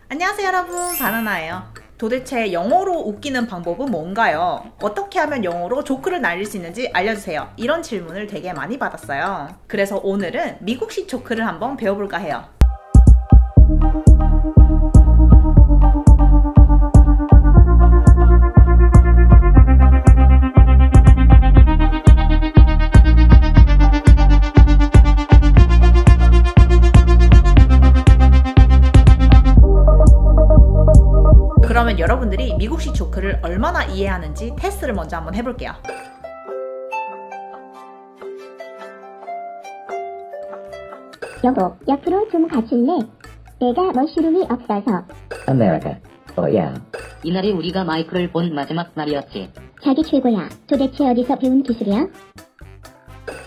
안녕하세요 여러분, 바나나예요. 도대체 영어로 웃기는 방법은 뭔가요? 어떻게 하면 영어로 조크를 날릴 수 있는지 알려주세요. 이런 질문을 되게 많이 받았어요. 그래서 오늘은 미국식 조크를 한번 배워볼까 해요. 그러면 여러분들이 미국식 조크를 얼마나 이해하는지 테스트를 먼저 한번 해볼게요. 여보, 옆으로 좀 가줄래? 내가 머쉬룸이 없어서. America. Oh yeah. 이날이 우리가 마이크를 본 마지막 날이었지. 자기 최고야. 도대체 어디서 배운 기술이야?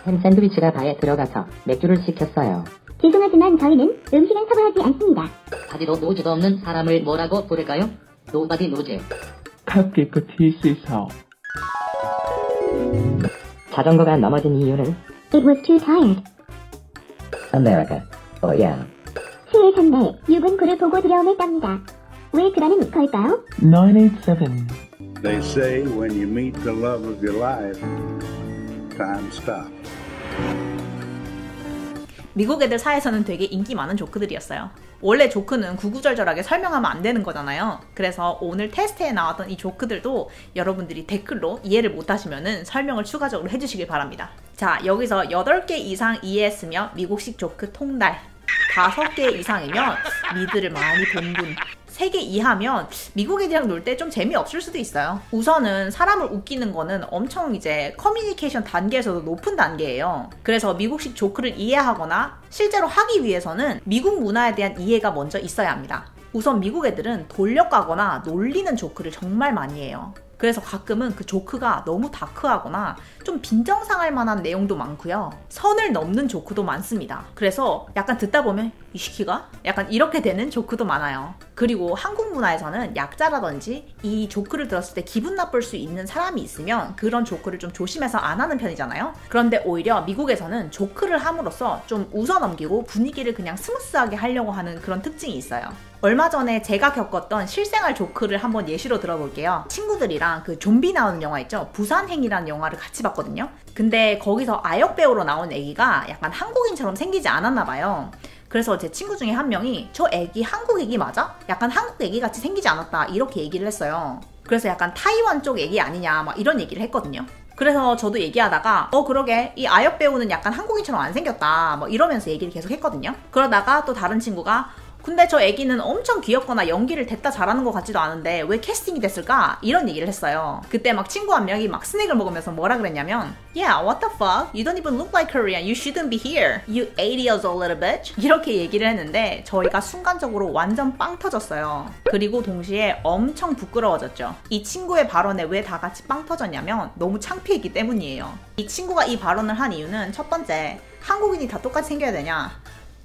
햄 샌드위치가 바에 들어가서 맥주를 시켰어요. 죄송하지만 저희는 음식은 서버하지 않습니다. 바지도 노즈도 없는 사람을 뭐라고 부를까요? 노바디 노즈. 컵케이크 티스에서 자전거가 넘어진 이유는 It was too tired. America. Oh yeah. 수요일 전날 6은 그를 보고 두려움했답니다. 왜 그러는 걸까요? 987. They say when you meet the love of your life, time stops. 미국 애들 사이에서는 되게 인기 많은 조크들이었어요. 원래 조크는 구구절절하게 설명하면 안 되는 거잖아요. 그래서 오늘 테스트에 나왔던 이 조크들도 여러분들이 댓글로 이해를 못하시면 설명을 추가적으로 해주시길 바랍니다. 자, 여기서 8개 이상 이해했으면 미국식 조크 통달, 5개 이상이면 미드를 많이 본 분, 3개 이하면 미국 애들이랑 놀 때 좀 재미없을 수도 있어요. 우선은 사람을 웃기는 거는 엄청 이제 커뮤니케이션 단계에서도 높은 단계예요. 그래서 미국식 조크를 이해하거나 실제로 하기 위해서는 미국 문화에 대한 이해가 먼저 있어야 합니다. 우선 미국 애들은 돌려가거나 놀리는 조크를 정말 많이 해요. 그래서 가끔은 그 조크가 너무 다크하거나 좀 빈정상할 만한 내용도 많고요. 선을 넘는 조크도 많습니다. 그래서 약간 듣다 보면 이 시키가? 약간 이렇게 되는 조크도 많아요. 그리고 한국 문화에서는 약자라든지 이 조크를 들었을 때 기분 나쁠 수 있는 사람이 있으면 그런 조크를 좀 조심해서 안 하는 편이잖아요. 그런데 오히려 미국에서는 조크를 함으로써 좀 웃어넘기고 분위기를 그냥 스무스하게 하려고 하는 그런 특징이 있어요. 얼마 전에 제가 겪었던 실생활 조크를 한번 예시로 들어볼게요. 친구들이랑 그 좀비 나오는 영화 있죠? 부산행이라는 영화를 같이 봤거든요. 근데 거기서 아역 배우로 나온 애기가 약간 한국인처럼 생기지 않았나 봐요. 그래서 제 친구 중에 한 명이 저 애기 한국 애기 맞아? 약간 한국 애기 같이 생기지 않았다 이렇게 얘기를 했어요. 그래서 약간 타이완 쪽 애기 아니냐 막 이런 얘기를 했거든요. 그래서 저도 얘기하다가 그러게 이 아역 배우는 약간 한국인처럼 안 생겼다 뭐 이러면서 얘기를 계속 했거든요. 그러다가 또 다른 친구가 근데 저 애기는 엄청 귀엽거나 연기를 됐다 잘하는 것 같지도 않은데 왜 캐스팅이 됐을까? 이런 얘기를 했어요. 그때 막 친구 한 명이 막 스낵을 먹으면서 뭐라 그랬냐면 Yeah, what the fuck? You don't even look like Korean. You shouldn't be here. You 80 years old little bitch. 이렇게 얘기를 했는데 저희가 순간적으로 완전 빵 터졌어요. 그리고 동시에 엄청 부끄러워졌죠. 이 친구의 발언에 왜 다 같이 빵 터졌냐면 너무 창피했기 때문이에요. 이 친구가 이 발언을 한 이유는 첫 번째, 한국인이 다 똑같이 생겨야 되냐?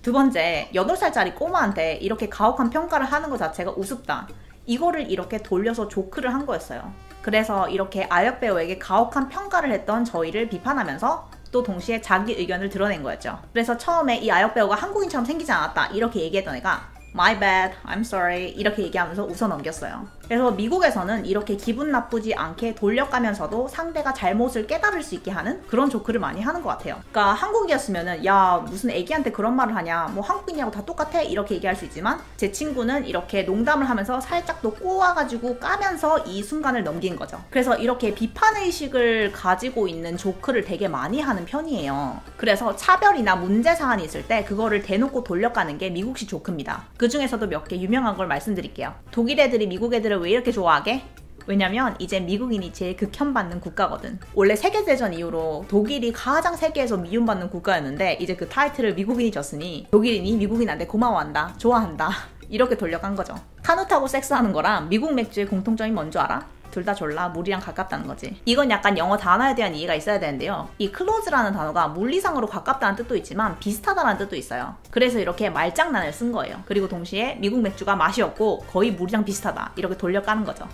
두 번째, 8살짜리 꼬마한테 이렇게 가혹한 평가를 하는 것 자체가 우습다. 이거를 이렇게 돌려서 조크를 한 거였어요. 그래서 이렇게 아역 배우에게 가혹한 평가를 했던 저희를 비판하면서 또 동시에 자기 의견을 드러낸 거였죠. 그래서 처음에 이 아역 배우가 한국인처럼 생기지 않았다 이렇게 얘기했던 애가 My bad, I'm sorry 이렇게 얘기하면서 웃어 넘겼어요. 그래서 미국에서는 이렇게 기분 나쁘지 않게 돌려가면서도 상대가 잘못을 깨달을 수 있게 하는 그런 조크를 많이 하는 것 같아요. 그러니까 한국이었으면은 야 무슨 애기한테 그런 말을 하냐 뭐 한국인이라고 다 똑같아 이렇게 얘기할 수 있지만 제 친구는 이렇게 농담을 하면서 살짝 또 꼬아가지고 까면서 이 순간을 넘긴 거죠. 그래서 이렇게 비판의식을 가지고 있는 조크를 되게 많이 하는 편이에요. 그래서 차별이나 문제 사안이 있을 때 그거를 대놓고 돌려가는 게 미국식 조크입니다. 그 중에서도 몇 개 유명한 걸 말씀드릴게요. 독일 애들이 미국 애들을 왜 이렇게 좋아하게? 왜냐면 이제 미국인이 제일 극혐받는 국가거든. 원래 세계대전 이후로 독일이 가장 세계에서 미움받는 국가였는데 이제 그 타이틀을 미국인이 졌으니 독일인이 미국인한테 고마워한다, 좋아한다 이렇게 돌려간 거죠. 카누 타고 섹스하는 거랑 미국 맥주의 공통점이 뭔 줄 알아? 둘 다 졸라 물이랑 가깝다는 거지. 이건 약간 영어 단어에 대한 이해가 있어야 되는데요. 이 close라는 단어가 물리상으로 가깝다는 뜻도 있지만 비슷하다는 뜻도 있어요. 그래서 이렇게 말장난을 쓴 거예요. 그리고 동시에 미국 맥주가 맛이 없고 거의 물이랑 비슷하다 이렇게 돌려까는 거죠.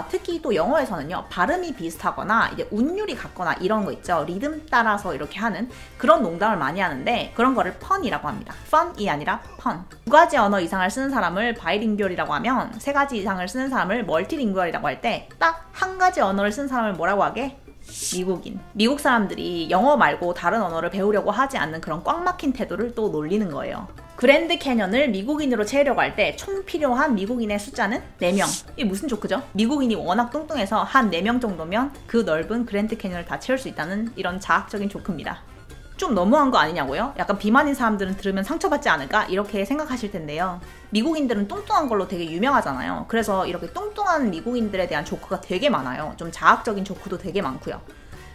특히 또 영어에서는요, 발음이 비슷하거나 이제 운율이 같거나 이런 거 있죠. 리듬 따라서 이렇게 하는 그런 농담을 많이 하는데 그런 거를 펀이라고 합니다. fun이 아니라 펀. 2가지 언어 이상을 쓰는 사람을 바이링구얼이라고 하면 3가지 이상을 쓰는 사람을 멀티링구얼이라고 할 때 딱 한 가지 언어를 쓰는 사람을 뭐라고 하게? 미국인. 미국 사람들이 영어 말고 다른 언어를 배우려고 하지 않는 그런 꽉 막힌 태도를 또 놀리는 거예요. 그랜드 캐년을 미국인으로 채우려고 할 때 총 필요한 미국인의 숫자는 4명. 이게 무슨 조크죠? 미국인이 워낙 뚱뚱해서 한 4명 정도면 그 넓은 그랜드 캐년을 다 채울 수 있다는 이런 자학적인 조크입니다. 좀 너무한 거 아니냐고요? 약간 비만인 사람들은 들으면 상처받지 않을까? 이렇게 생각하실 텐데요. 미국인들은 뚱뚱한 걸로 되게 유명하잖아요. 그래서 이렇게 뚱뚱한 미국인들에 대한 조크가 되게 많아요. 좀 자학적인 조크도 되게 많고요.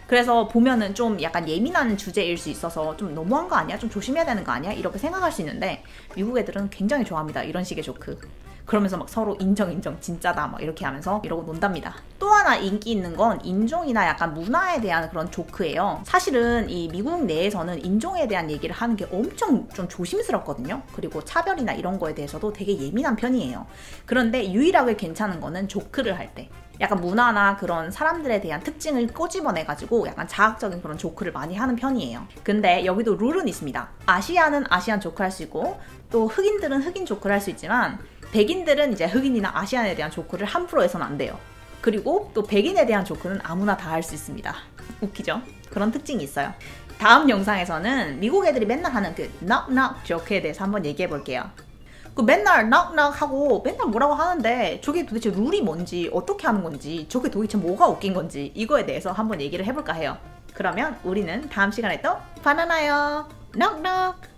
그래서 보면은 좀 약간 예민한 주제일 수 있어서 좀 너무한 거 아니야? 좀 조심해야 되는 거 아니야? 이렇게 생각할 수 있는데 미국 애들은 굉장히 좋아합니다. 이런 식의 조크. 그러면서 막 서로 인정 진짜다 막 이렇게 하면서 이러고 논답니다. 또 하나 인기 있는 건 인종이나 약간 문화에 대한 그런 조크예요. 사실은 이 미국 내에서는 인종에 대한 얘기를 하는 게 엄청 좀 조심스럽거든요. 그리고 차별이나 이런 거에 대해서도 되게 예민한 편이에요. 그런데 유일하게 괜찮은 거는 조크를 할 때. 약간 문화나 그런 사람들에 대한 특징을 꼬집어내가지고 약간 자학적인 그런 조크를 많이 하는 편이에요. 근데 여기도 룰은 있습니다. 아시아는 아시안 조크 할 수 있고 또 흑인들은 흑인 조크를 할 수 있지만 백인들은 이제 흑인이나 아시안에 대한 조크를 함부로 해서는 안 돼요. 그리고 또 백인에 대한 조크는 아무나 다 할 수 있습니다. 웃기죠? 그런 특징이 있어요. 다음 영상에서는 미국 애들이 맨날 하는 그 knock knock 조크에 대해서 한번 얘기해 볼게요. 그 맨날 knock knock 하고 맨날 뭐라고 하는데 저게 도대체 룰이 뭔지 어떻게 하는 건지 저게 도대체 뭐가 웃긴 건지 이거에 대해서 한번 얘기를 해볼까 해요. 그러면 우리는 다음 시간에 또 만나요. knock knock.